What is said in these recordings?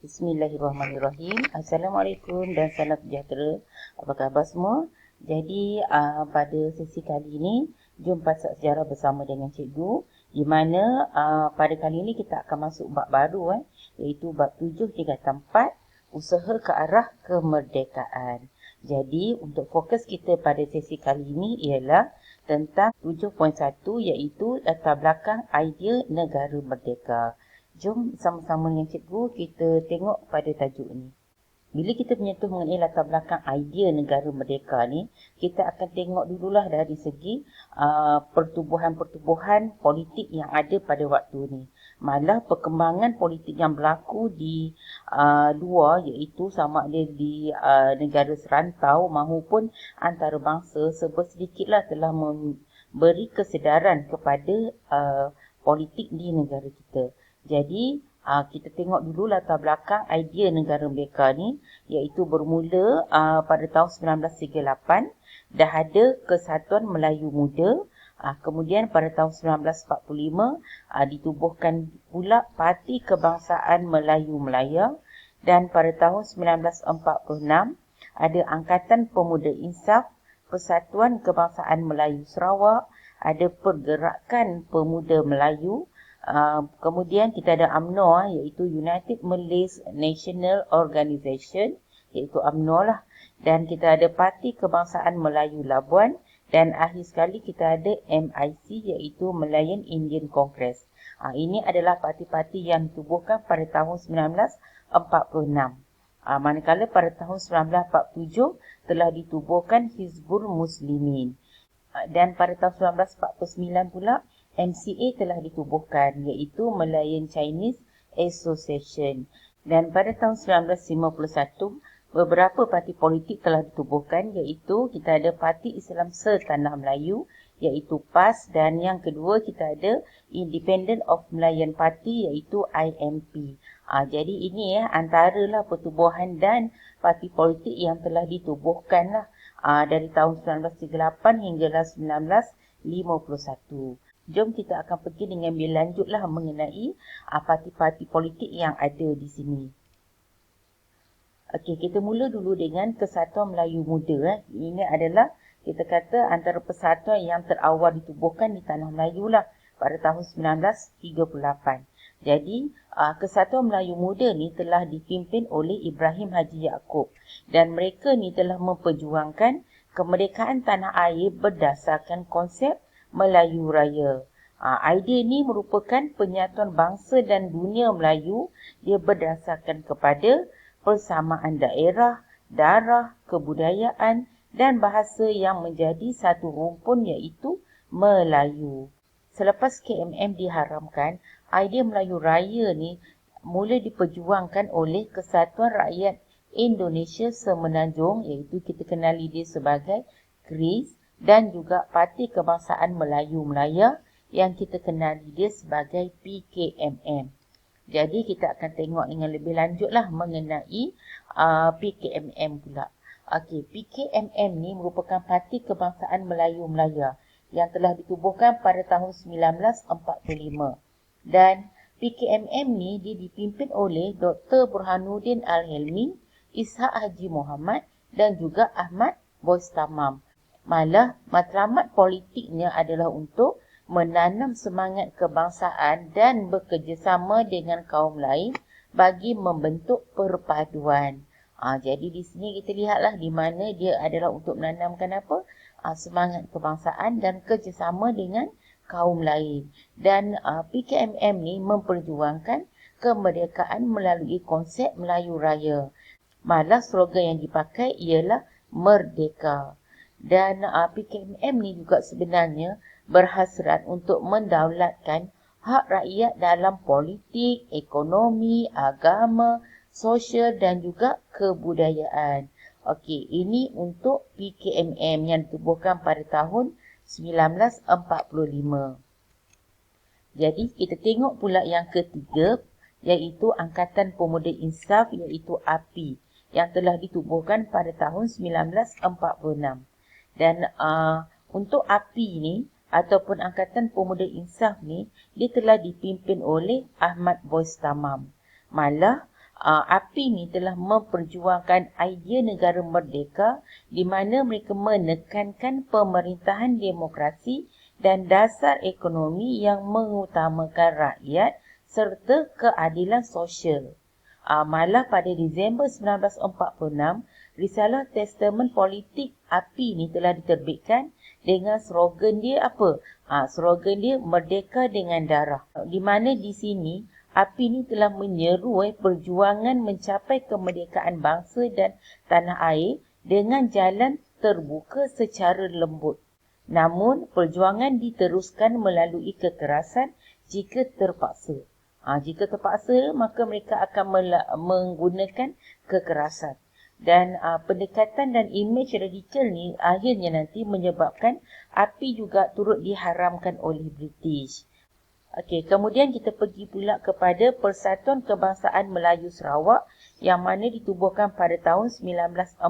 Bismillahirrahmanirrahim. Assalamualaikum dan salam sejahtera. Apa khabar semua? Jadi pada sesi kali ini, jom pasak sejarah bersama dengan cikgu. Di mana pada kali ini kita akan masuk bab baru, iaitu bab 7 tingkatan 4, usaha ke arah kemerdekaan. Jadi untuk fokus kita pada sesi kali ini ialah tentang 7.1, iaitu latar belakang idea negara merdeka. Jom sama-sama dengan cikgu kita tengok pada tajuk ni. Bila kita menyentuh mengenai latar belakang idea negara merdeka ni, kita akan tengok dululah dari segi pertubuhan-pertubuhan politik yang ada pada waktu ni. Malah perkembangan politik yang berlaku di luar, iaitu sama ada di negara serantau maupun antarabangsa, sedikitlah telah memberi kesedaran kepada politik di negara kita. Jadi, kita tengok dulu latar belakang idea negara merdeka ni, iaitu bermula pada tahun 1938, dah ada Kesatuan Melayu Muda. Kemudian pada tahun 1945, ditubuhkan pula Parti Kebangsaan Melayu Melaya. Dan pada tahun 1946, ada Angkatan Pemuda Insaf, Persatuan Kebangsaan Melayu Sarawak, ada Pergerakan Pemuda Melayu. Kemudian kita ada UMNO, iaitu United Malays National Organisation, iaitu UMNO lah. Dan kita ada Parti Kebangsaan Melayu Labuan. Dan akhir sekali kita ada MIC, iaitu Malayan Indian Congress. Ini adalah parti-parti yang ditubuhkan pada tahun 1946. Manakala pada tahun 1947 telah ditubuhkan Hizbul Muslimin. Dan pada tahun 1949 pula MCA telah ditubuhkan, iaitu Malayan Chinese Association. Dan pada tahun 1951, beberapa parti politik telah ditubuhkan, iaitu kita ada Parti Islam Setanah Melayu, iaitu PAS, dan yang kedua kita ada Independent of Malayan Party, iaitu IMP. Jadi ini antaralah pertubuhan dan parti politik yang telah ditubuhkan dari tahun 1938 hinggalah 1951. Jom kita akan pergi dengan lebih lanjutlah mengenai parti-parti politik yang ada di sini. Okey, kita mula dulu dengan Kesatuan Melayu Muda. Ini adalah kita kata antara persatuan yang terawal ditubuhkan di Tanah Melayu lah pada tahun 1938. Jadi, Kesatuan Melayu Muda ni telah dipimpin oleh Ibrahim Haji Yaakob, dan mereka ni telah memperjuangkan kemerdekaan tanah air berdasarkan konsep Melayu Raya. Idea ni merupakan penyatuan bangsa dan dunia Melayu. Dia berdasarkan kepada persamaan daerah, darah, kebudayaan dan bahasa yang menjadi satu rumpun, iaitu Melayu. Selepas KMM diharamkan, idea Melayu Raya ni mula diperjuangkan oleh Kesatuan Rakyat Indonesia Semenanjung, iaitu kita kenali dia sebagai KRIS, dan juga Parti Kebangsaan Melayu Melaya yang kita kenali dia sebagai PKMM. Jadi kita akan tengok dengan lebih lanjutlah mengenai PKMM pula. Okey, PKMM ni merupakan Parti Kebangsaan Melayu Melaya yang telah ditubuhkan pada tahun 1945. Dan PKMM ni dia dipimpin oleh Dr. Burhanuddin Al-Helmi, Ishak Haji Muhammad dan juga Ahmad Bois Tamam. Malah matlamat politiknya adalah untuk menanam semangat kebangsaan dan bekerjasama dengan kaum lain bagi membentuk perpaduan. Jadi di sini kita lihatlah di mana dia adalah untuk menanamkan apa? Semangat kebangsaan dan kerjasama dengan kaum lain. Dan PKMM ni memperjuangkan kemerdekaan melalui konsep Melayu Raya. Malah slogan yang dipakai ialah Merdeka. Dan PKMM ni juga sebenarnya berhasrat untuk mendaulatkan hak rakyat dalam politik, ekonomi, agama, sosial dan juga kebudayaan. Okey, ini untuk PKMM yang ditubuhkan pada tahun 1945. Jadi kita tengok pula yang ketiga, iaitu Angkatan Pemuda Insaf, iaitu API, yang telah ditubuhkan pada tahun 1946. Dan untuk API ni ataupun Angkatan Pemuda Insaf ni, dia telah dipimpin oleh Ahmad Bois Tamam. Malah API ni telah memperjuangkan idea negara merdeka di mana mereka menekankan pemerintahan demokrasi dan dasar ekonomi yang mengutamakan rakyat serta keadilan sosial. Malah pada Disember 1946, Risalah Testament Politik API ni telah diterbitkan dengan slogan dia apa? Slogan dia Merdeka dengan Darah. Di mana di sini API ni telah menyeru perjuangan mencapai kemerdekaan bangsa dan tanah air dengan jalan terbuka secara lembut. Namun, perjuangan diteruskan melalui kekerasan jika terpaksa. Jika terpaksa, maka mereka akan menggunakan kekerasan. Dan pendekatan dan imej radikal ni akhirnya nanti menyebabkan API juga turut diharamkan oleh British. Okey, kemudian kita pergi pula kepada Persatuan Kebangsaan Melayu Sarawak yang mana ditubuhkan pada tahun 1946.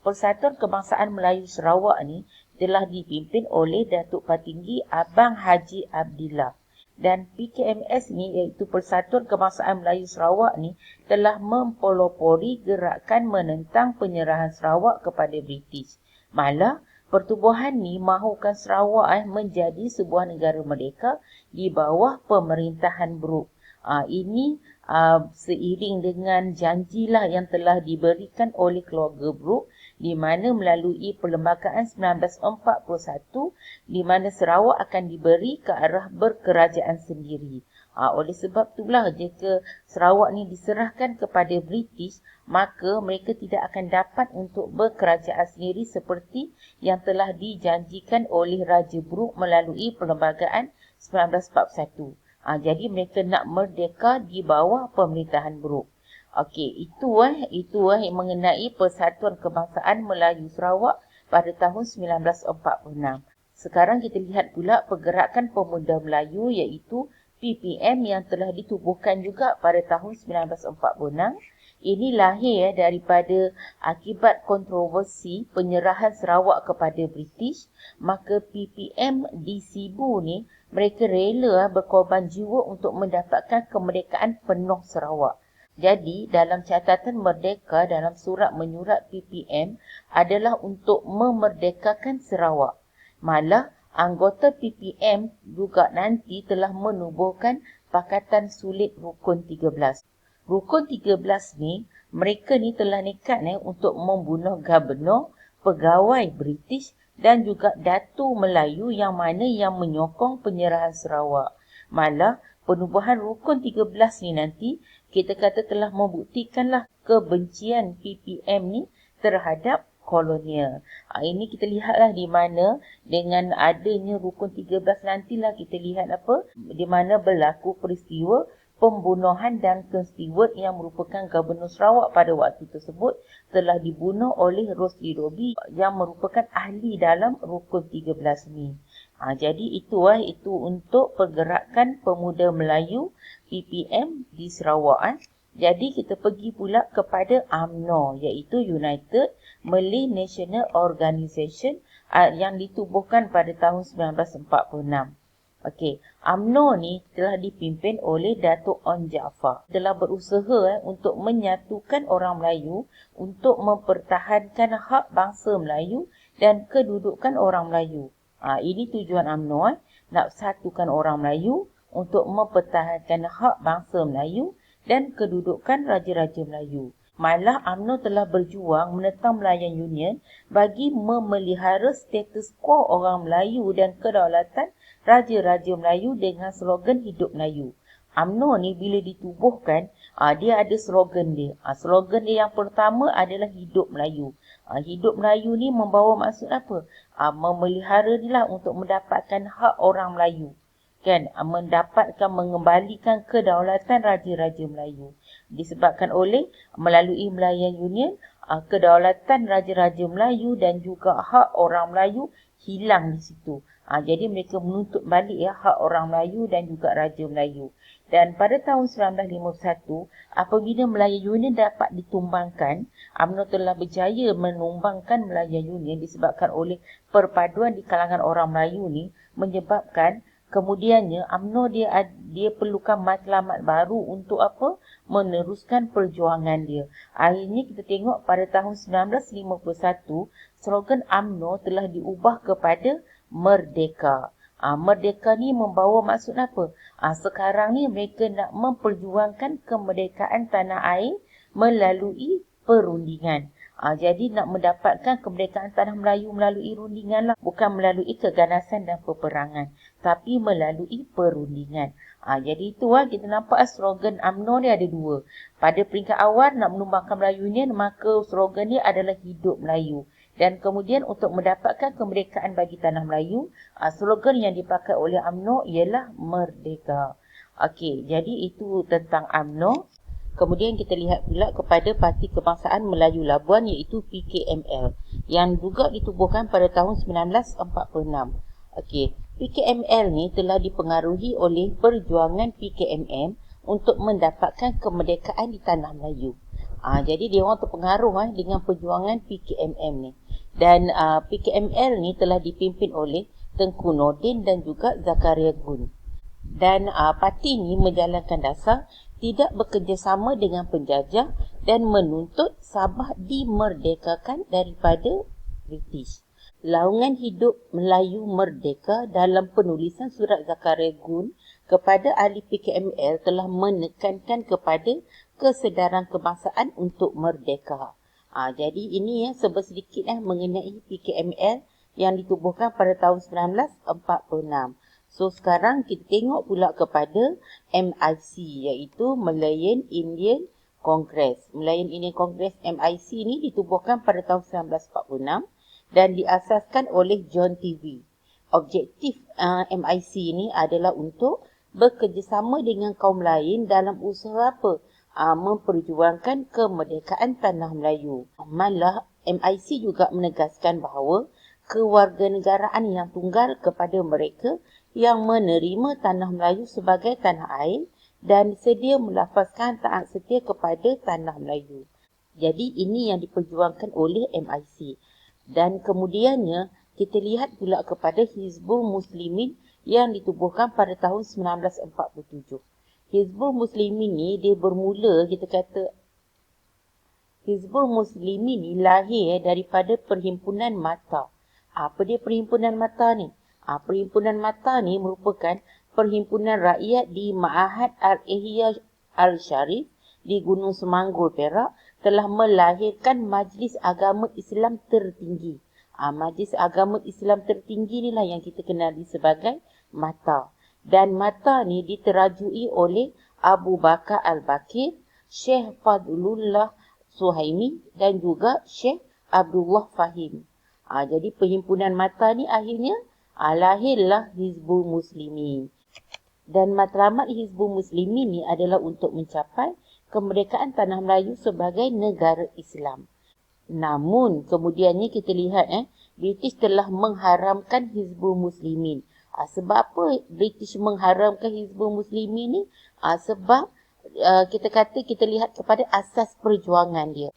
Persatuan Kebangsaan Melayu Sarawak ni telah dipimpin oleh Datuk Patinggi Abang Haji Abdillah. Dan PKMS ni iaitu Persatuan Kebangsaan Melayu Sarawak ni telah mempelopori gerakan menentang penyerahan Sarawak kepada British. Malah pertubuhan ni mahukan Sarawak menjadi sebuah negara merdeka di bawah pemerintahan Brooke. Ini seiring dengan janjilah yang telah diberikan oleh keluarga Brooke di mana melalui Perlembagaan 1941 di mana Sarawak akan diberi ke arah berkerajaan sendiri. Oleh sebab itulah jika Sarawak ni diserahkan kepada British, maka mereka tidak akan dapat untuk berkerajaan sendiri seperti yang telah dijanjikan oleh Raja Brooke melalui Perlembagaan 1941. Jadi mereka nak merdeka di bawah pemerintahan Brooke. Okey, itu mengenai Persatuan Kebangsaan Melayu Sarawak pada tahun 1946. Sekarang kita lihat pula Pergerakan Pemuda Melayu iaitu PPM yang telah ditubuhkan juga pada tahun 1946. Ini lahir daripada akibat kontroversi penyerahan Sarawak kepada British. Maka PPM di Sibu ni mereka rela berkorban jiwa untuk mendapatkan kemerdekaan penuh Sarawak. Jadi, dalam catatan merdeka dalam surat menyurat PPM adalah untuk memerdekakan Sarawak. Malah, anggota PPM juga nanti telah menubuhkan Pakatan Sulit Rukun 13. Rukun 13 ni, mereka ni telah nekat untuk membunuh Gubernur, pegawai British dan juga Datu Melayu yang mana yang menyokong penyerahan Sarawak. Malah, penubuhan Rukun 13 ni nanti kita kata telah membuktikanlah kebencian PPM ni terhadap kolonial. Ini kita lihatlah di mana dengan adanya Rukun 13 nantilah kita lihat di mana berlaku peristiwa pembunuhan Duncan Stewart yang merupakan Gubernur Sarawak pada waktu tersebut telah dibunuh oleh Rosli Robi yang merupakan ahli dalam Rukun 13 ni. Jadi itu untuk Pergerakan Pemuda Melayu PPM di Sarawak. Jadi kita pergi pula kepada UMNO iaitu United Malay National Organisation yang ditubuhkan pada tahun 1946. Okey, UMNO ni telah dipimpin oleh Datuk On Jaafar. Telah berusaha untuk menyatukan orang Melayu untuk mempertahankan hak bangsa Melayu dan kedudukan orang Melayu. Ini tujuan UMNO, nak satukan orang Melayu untuk mempertahankan hak bangsa Melayu dan kedudukan Raja-Raja Melayu. Malah UMNO telah berjuang menentang Melayan Union bagi memelihara status quo orang Melayu dan kedaulatan Raja-Raja Melayu dengan slogan Hidup Melayu. UMNO ni bila ditubuhkan, dia ada slogan dia. Slogan dia yang pertama adalah Hidup Melayu. Hidup Melayu ni membawa maksud apa? Memelihara dia lah untuk mendapatkan hak orang Melayu. Mengembalikan kedaulatan Raja-Raja Melayu. Disebabkan oleh melalui Melayan Union, kedaulatan Raja-Raja Melayu dan juga hak orang Melayu hilang di situ. Jadi mereka menuntut balik hak orang Melayu dan juga Raja Melayu. Dan pada tahun 1951, apabila Melayan Union dapat ditumbangkan, UMNO telah berjaya menumbangkan Melayan Union disebabkan oleh perpaduan di kalangan orang Melayu ni menyebabkan kemudiannya UMNO dia perlukan matlamat baru untuk meneruskan perjuangan dia. Akhirnya kita tengok pada tahun 1951, slogan UMNO telah diubah kepada Merdeka. Merdeka ni membawa maksud apa? Sekarang ni mereka nak memperjuangkan kemerdekaan tanah air melalui perundingan. Jadi nak mendapatkan kemerdekaan tanah Melayu melalui rundingan lah. Bukan melalui keganasan dan peperangan. Tapi melalui perundingan. Jadi itu kita nampak slogan UMNO ni ada dua. Pada peringkat awal nak menumbangkan Melayu Union, maka slogan dia adalah Hidup Melayu. Dan kemudian untuk mendapatkan kemerdekaan bagi tanah Melayu, slogan yang dipakai oleh UMNO ialah Merdeka. Okey, jadi itu tentang UMNO. Kemudian kita lihat pula kepada Parti Kebangsaan Melayu Labuan iaitu PKML yang juga ditubuhkan pada tahun 1946. Okey, PKML ni telah dipengaruhi oleh perjuangan PKMM untuk mendapatkan kemerdekaan di tanah Melayu. Jadi dia orang terpengaruh dengan perjuangan PKMM ni. Dan PKML ni telah dipimpin oleh Tengku Nordin dan juga Zakaria Gun. Dan parti ni menjalankan dasar tidak bekerjasama dengan penjajah dan menuntut Sabah dimerdekakan daripada British. Laungan Hidup Melayu Merdeka dalam penulisan surat Zakaria Gun kepada ahli PKML telah menekankan kepada kesedaran kebangsaan untuk merdeka. Jadi ini sedikit mengenai PKML yang ditubuhkan pada tahun 1946. So sekarang kita tengok pula kepada MIC iaitu Malayan Indian Congress. Malayan Indian Congress MIC ni ditubuhkan pada tahun 1946 dan diasaskan oleh John TV. Objektif MIC ni adalah untuk bekerjasama dengan kaum lain dalam usaha apa? Memperjuangkan kemerdekaan tanah Melayu. Malah MIC juga menegaskan bahawa kewarganegaraan yang tunggal kepada mereka yang menerima tanah Melayu sebagai tanah air dan sedia melafazkan taat setia kepada tanah Melayu. Jadi ini yang diperjuangkan oleh MIC. Dan kemudiannya kita lihat pula kepada Hizbul Muslimin yang ditubuhkan pada tahun 1947. Hizbul Muslimin ni dia bermula Hizbul Muslimin ni lahir daripada Perhimpunan Mata. Apa dia Perhimpunan Mata ni? Perhimpunan Mata ni merupakan perhimpunan rakyat di Ma'had Al-Ihya Al-Sharif di Gunung Semanggul, Perak telah melahirkan Majlis Agama Islam Tertinggi. Majlis Agama Islam Tertinggi inilah yang kita kenali sebagai MATA. Dan MATA ni diterajui oleh Abu Bakar Al-Bakir, Syekh Fadlullah Suhaimi dan juga Syekh Abdullah Fahim. Jadi perhimpunan MATA ni akhirnya lahirlah Hizbul Muslimin. Dan matlamat Hizbul Muslimin ni adalah untuk mencapai kemerdekaan tanah Melayu sebagai negara Islam. Namun kemudiannya kita lihat British telah mengharamkan Hizbul Muslimin. Sebab apa British mengharamkan Hizbul Muslimin ni? Sebab kita lihat kepada asas perjuangan dia.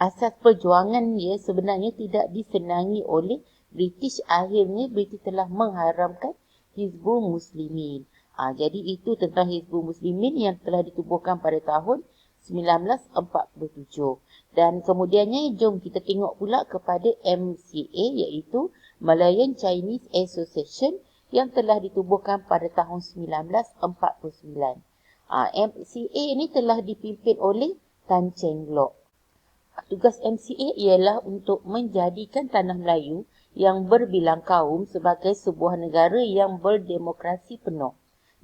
Asas perjuangan dia sebenarnya tidak disenangi oleh British. Akhirnya British telah mengharamkan Hizbul Muslimin. Jadi itu tentang Hizbul Muslimin yang telah ditubuhkan pada tahun 1947. Dan kemudiannya jom kita tengok pula kepada MCA iaitu Malayan Chinese Association yang telah ditubuhkan pada tahun 1949. MCA ini telah dipimpin oleh Tan Cheng Lock. Tugas MCA ialah untuk menjadikan tanah Melayu yang berbilang kaum sebagai sebuah negara yang berdemokrasi penuh.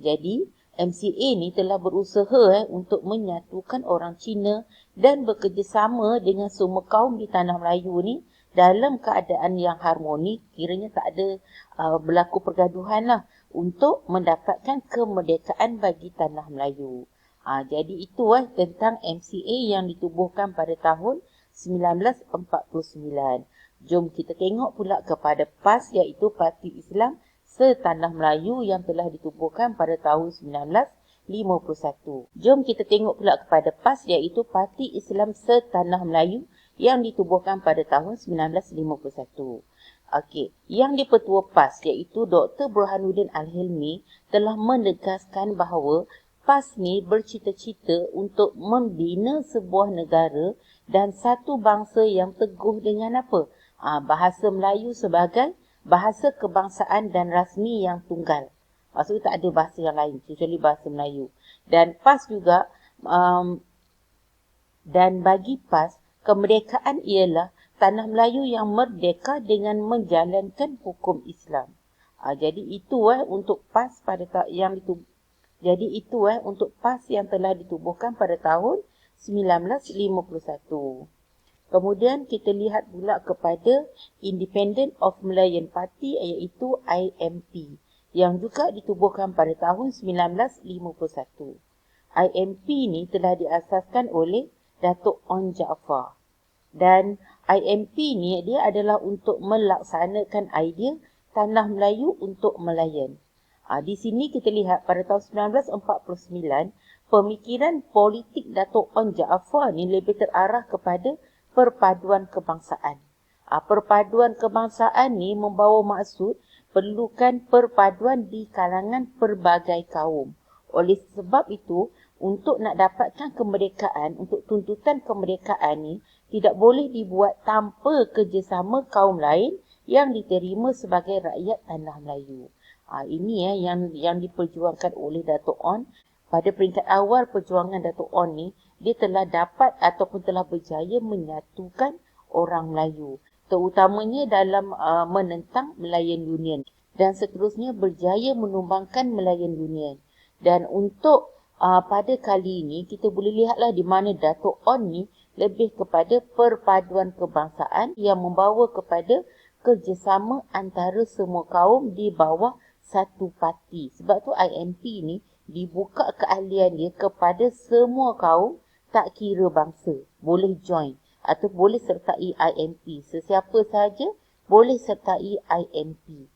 Jadi, MCA ni telah berusaha untuk menyatukan orang Cina dan bekerjasama dengan semua kaum di tanah Melayu ni dalam keadaan yang harmoni, kiranya tak ada berlaku pergaduhan lah untuk mendapatkan kemerdekaan bagi tanah Melayu. Jadi itu tentang MCA yang ditubuhkan pada tahun 1949. Jom kita tengok pula kepada PAS iaitu Parti Islam Setanah Melayu yang telah ditubuhkan pada tahun 1951. Jom kita tengok pula kepada PAS iaitu Parti Islam Setanah Melayu yang ditubuhkan pada tahun 1951. Okey, yang dipertua PAS iaitu Dr. Burhanuddin Al-Hilmi telah menegaskan bahawa PAS ni bercita-cita untuk membina sebuah negara dan satu bangsa yang teguh dengan apa? Bahasa Melayu sebagai bahasa kebangsaan dan rasmi yang tunggal. Maksudnya tak ada bahasa yang lain kecuali bahasa Melayu. Dan PAS juga, dan bagi PAS, kemerdekaan ialah tanah Melayu yang merdeka dengan menjalankan hukum Islam. Jadi itu untuk PAS untuk PAS yang telah ditubuhkan pada tahun 1951. Kemudian kita lihat pula kepada Independent of Malayan Party iaitu IMP yang juga ditubuhkan pada tahun 1951. IMP ni telah diasaskan oleh Datuk Onn Jaafar. Dan IMP ni dia adalah untuk melaksanakan idea Tanah Melayu untuk Melayan. Di sini kita lihat pada tahun 1949, pemikiran politik Datuk Onn Jaafar ni lebih terarah kepada perpaduan kebangsaan. Perpaduan kebangsaan ni membawa maksud perlukan perpaduan di kalangan pelbagai kaum. Oleh sebab itu, untuk nak dapatkan kemerdekaan, untuk tuntutan kemerdekaan ni tidak boleh dibuat tanpa kerjasama kaum lain yang diterima sebagai rakyat Tanah Melayu. Ini yang diperjuangkan oleh Datuk Onn. Pada peringkat awal perjuangan Datuk Onn ni, dia telah dapat ataupun telah berjaya menyatukan orang Melayu, terutamanya dalam menentang Malayan Union, dan seterusnya berjaya menumbangkan Malayan Union. Dan untuk pada kali ini, kita boleh lihatlah di mana Datuk Onn ni lebih kepada perpaduan kebangsaan yang membawa kepada kerjasama antara semua kaum di bawah satu parti. Sebab tu IMP ni dibuka keahlian dia kepada semua kaum, tak kira bangsa, boleh join atau boleh sertai IMP. Sesiapa sahaja boleh sertai IMP.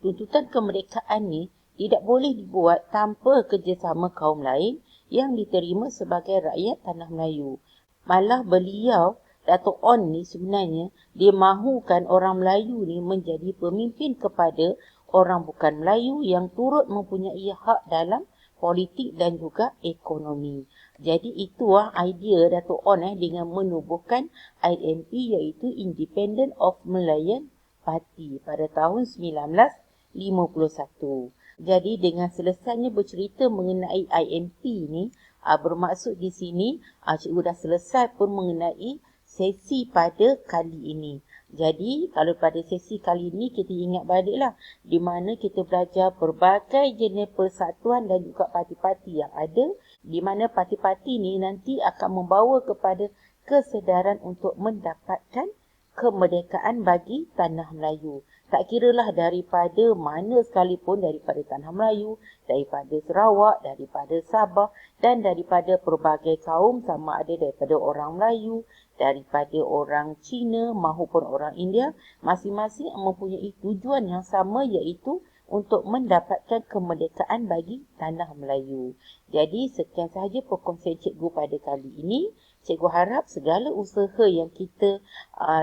Tuntutan kemerdekaan ni tidak boleh dibuat tanpa kerjasama kaum lain yang diterima sebagai rakyat Tanah Melayu. Malah beliau, Datuk Onn ni sebenarnya, dia mahukan orang Melayu ni menjadi pemimpin kepada orang bukan Melayu yang turut mempunyai hak dalam politik dan juga ekonomi. Jadi itu idea Datuk Onn dengan menubuhkan IMP iaitu Independent of Malayan Party pada tahun 1951. Jadi dengan selesainya bercerita mengenai IMP ni, bermaksud di sini cikgu dah selesai pun mengenai sesi pada kali ini. Jadi kalau pada sesi kali ini kita ingat baliklah di mana kita belajar berbagai jenis persatuan dan juga parti-parti yang ada, di mana parti-parti ni nanti akan membawa kepada kesedaran untuk mendapatkan kemerdekaan bagi Tanah Melayu. Tak kiralah daripada mana sekalipun, daripada Tanah Melayu, daripada Sarawak, daripada Sabah dan daripada pelbagai kaum, sama ada daripada orang Melayu, daripada orang Cina maupun orang India, masing-masing mempunyai tujuan yang sama iaitu untuk mendapatkan kemerdekaan bagi Tanah Melayu. Jadi sekian sahaja perkongsian cikgu pada kali ini. Cikgu harap segala usaha yang kita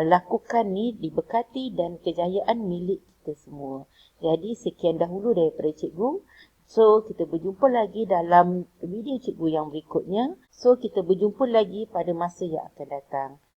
lakukan ni diberkati dan kejayaan milik kita semua. Jadi sekian dahulu daripada cikgu. So kita berjumpa lagi dalam video cikgu yang berikutnya. So kita berjumpa lagi pada masa yang akan datang.